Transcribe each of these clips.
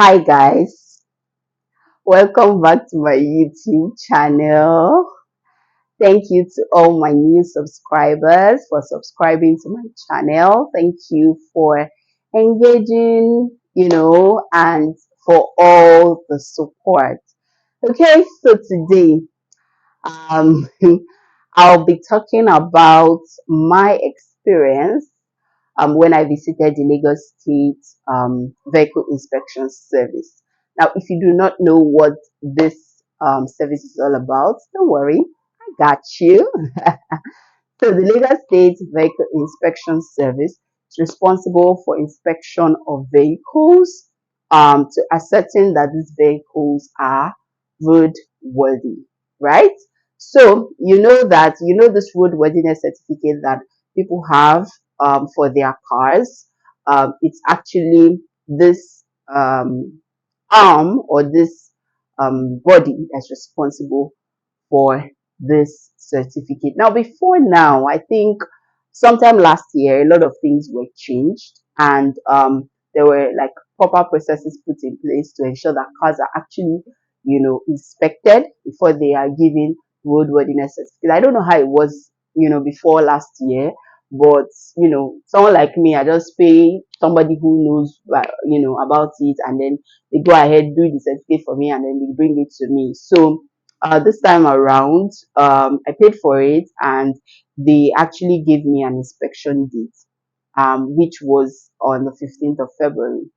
Hi guys, welcome back to my YouTube channel. Thank you to all my new subscribers for subscribing to my channel. Thank you for engaging, and for all the support. Okay, so today um I'll be talking about my experience when I visited the Lagos State Vehicle Inspection Service. Now, if you do not know what this service is all about, don't worry, I got you. So, the Lagos State Vehicle Inspection Service is responsible for inspection of vehicles to ascertain that these vehicles are roadworthy, right? So, this roadworthiness certificate that people have for their cars. It's actually this arm or this body that's responsible for this certificate. Now, before now, I think sometime last year, a lot of things were changed and there were like proper processes put in place to ensure that cars are actually, inspected before they are given roadworthiness certificate. I don't know how it was, before last year, but someone like me, I just pay somebody who knows, about it, and then they go ahead do the certificate for me, and then they bring it to me. So this time around, I paid for it, and they actually gave me an inspection date, which was on the 15th of February.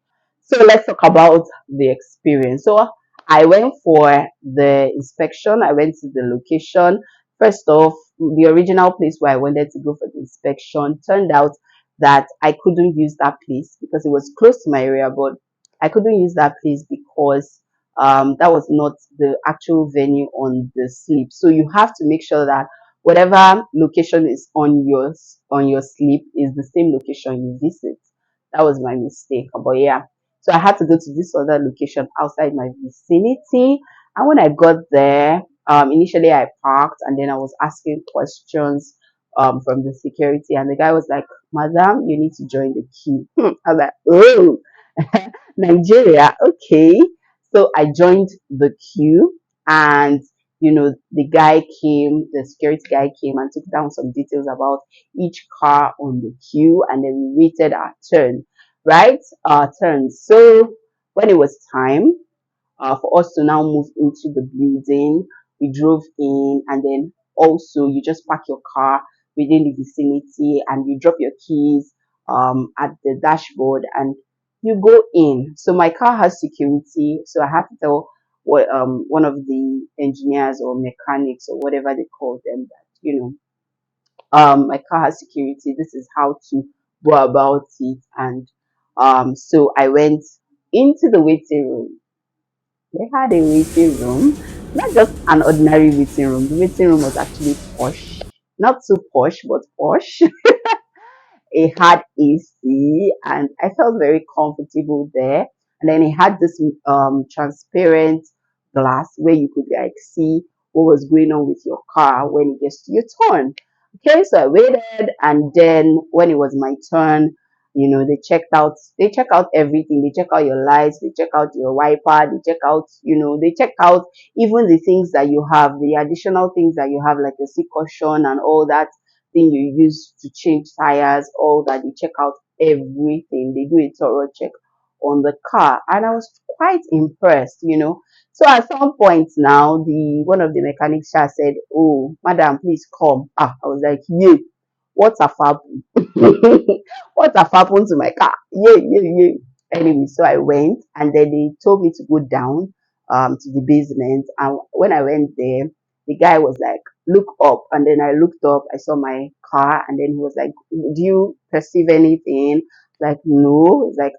So let's talk about the experience. So I went for the inspection. I went to the location. First off, the original place where I wanted to go for the inspection turned out that I couldn't use that place because it was close to my area, but I couldn't use that place because that was not the actual venue on the slip. So you have to make sure that whatever location is on your slip is the same location you visit. That was my mistake. But yeah, so I had to go to this other location outside my vicinity. And when I got there, initially I parked and then I was asking questions from the security, and the guy was like, "Madam, you need to join the queue." I was like, "Oh, Nigeria, okay." So I joined the queue, and the security guy came and took down some details about each car on the queue, and then we waited our turn, right? Our turn. So when it was time for us to now move into the building, we drove in, and then also you just park your car within the vicinity, and you drop your keys at the dashboard, and you go in. So my car has security, so I have to tell one of the engineers or mechanics or whatever they call them that my car has security. This is how to go about it, and so I went into the waiting room. They had a waiting room, not just an ordinary waiting room. The waiting room was actually posh, not too posh, but posh. It had AC, and I felt very comfortable there. And then it had this transparent glass where you could like see what was going on with your car when it gets to your turn. Okay, so I waited, and then when it was my turn, they check out everything. They check out your lights, they check out your wiper, they check out even the things that you have, the additional things that you have, like the seat cushion and all that thing you use to change tires, all that. They check out everything. They do a thorough check on the car, and I was quite impressed. So at some point now, the one of the mechanics just said, "Oh, madam, please come." I was like, "Yeah, what have happened? What have happened to my car? Yeah, yeah, yeah." Anyway, so I went, and then they told me to go down to the basement. And when I went there, the guy was like, "Look up." And then I looked up, I saw my car, and then he was like, "Do you perceive anything?" Like, no. It's like,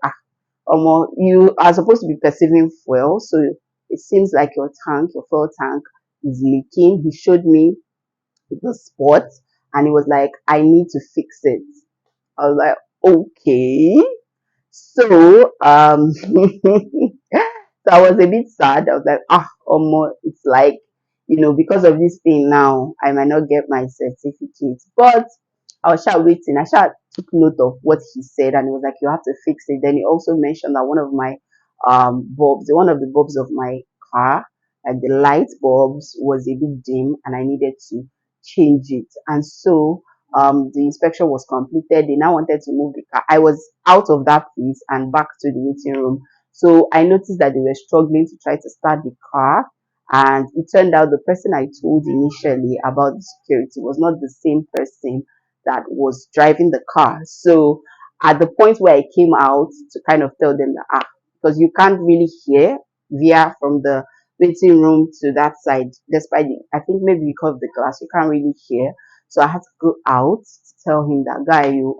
you are supposed to be perceiving fuel, so it seems like your fuel tank is leaking. He showed me the spot, and he was like, "I need to fix it." I was like, "Okay." So, so I was a bit sad. I was like, it's like, because of this thing now, I might not get my certificate. But I was sure waiting. I sure took note of what he said, and he was like, "You have to fix it." Then he also mentioned that one of my bulbs. One of the bulbs of my car, like the light bulbs, was a bit dim, and I needed to change it. And so the inspection was completed. They now wanted to move the car. I was out of that place and back to the waiting room. So I noticed that they were struggling to try to start the car. And it turned out the person I told initially about the security was not the same person that was driving the car. So at the point where I came out to kind of tell them that, because you can't really hear via from the waiting room to that side, despite I think maybe because of the glass, you can't really hear. So I had to go out to tell him that, guy, you,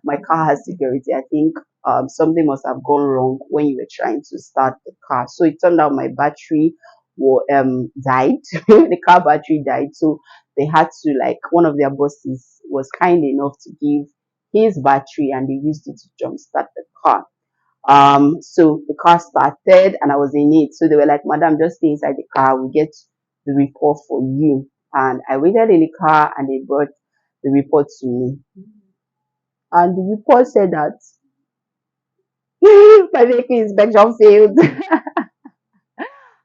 my car has security. I think something must have gone wrong when you were trying to start the car. So it turned out my battery died. The car battery died. So they had to, like, one of their bosses was kind enough to give his battery, and they used it to jumpstart the car. So the car started and I was in it. So they were like, Madam, just stay inside the car. We'll get the report for you. And I waited in the car and they brought the report to me. And the report said that my vehicle inspection failed.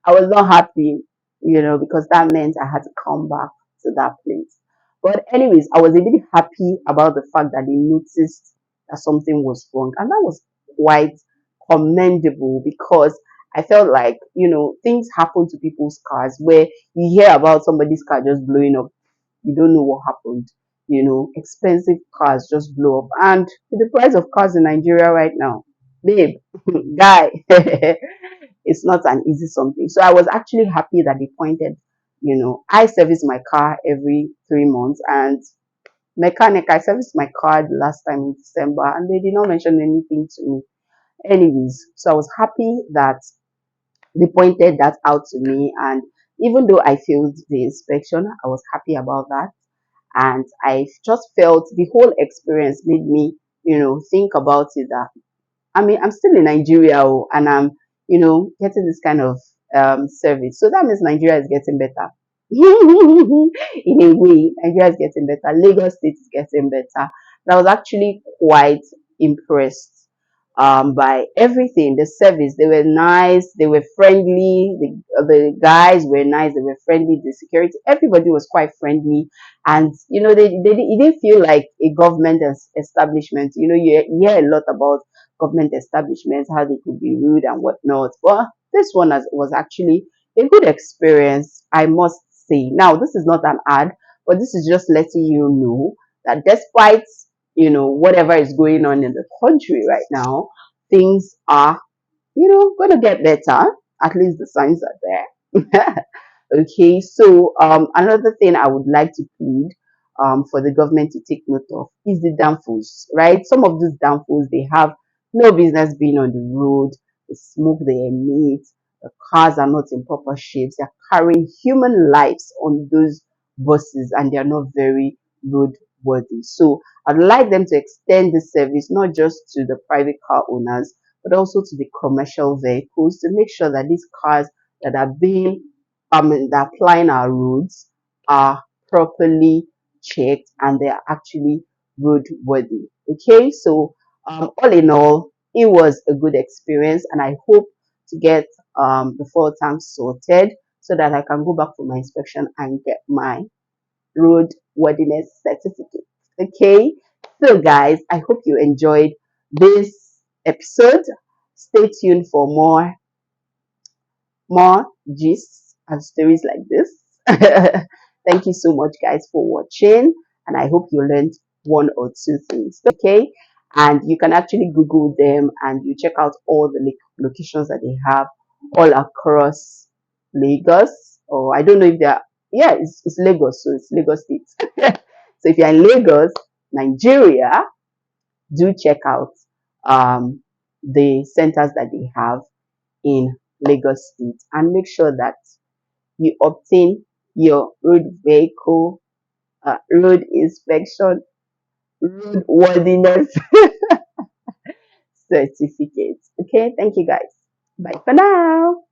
I was not happy, because that meant I had to come back to that place. But anyways, I was a bit happy about the fact that they noticed that something was wrong. And that was quite commendable, because I felt like, things happen to people's cars where you hear about somebody's car just blowing up. You don't know what happened. Expensive cars just blow up. And with the price of cars in Nigeria right now, babe, guy, it's not an easy something. So I was actually happy that they pointed, I service my car every 3 months, and mechanic, I serviced my car the last time in December, and they did not mention anything to me. Anyways, so I was happy that they pointed that out to me, and even though I failed the inspection, I was happy about that. And I just felt the whole experience made me, think about it, that I mean, I'm still in Nigeria, and I'm, getting this kind of service. So that means Nigeria is getting better. In a way, Nigeria is getting better. Lagos State is getting better. And I was actually quite impressed by everything. The service, they were nice, they were friendly. The guys were nice, they were friendly. The security, everybody was quite friendly, and it didn't feel like a government establishment. You hear a lot about government establishments, how they could be rude and whatnot. But this one was actually a good experience, I must say. Now, this is not an ad, but this is just letting you know that despite whatever is going on in the country right now, things are going to get better. At least the signs are there. Okay, so another thing I would like to plead for the government to take note of is the downfalls, right? Some of these downfalls, they have no business being on the road, the smoke they emit, the cars are not in proper shapes, they're carrying human lives on those buses, and they're not very road worthy. So I'd like them to extend this service not just to the private car owners, but also to the commercial vehicles, to make sure that these cars that are being that plying our roads are properly checked and they are actually roadworthy. Okay, so all in all, it was a good experience, and I hope to get the full tank sorted so that I can go back for my inspection and get my roadworthiness certificate. Okay, so guys, I hope you enjoyed this episode. Stay tuned for more gists and stories like this. Thank you so much, guys, for watching, and I hope you learned one or two things. Okay, and you can actually Google them and you check out all the locations that they have all across Lagos. Or I don't know if they are. Yeah, it's Lagos, so it's Lagos State. So if you're in Lagos, Nigeria, do check out the centers that they have in Lagos State, and make sure that you obtain your road vehicle road inspection road worthiness certificate. Okay, thank you guys. Bye for now.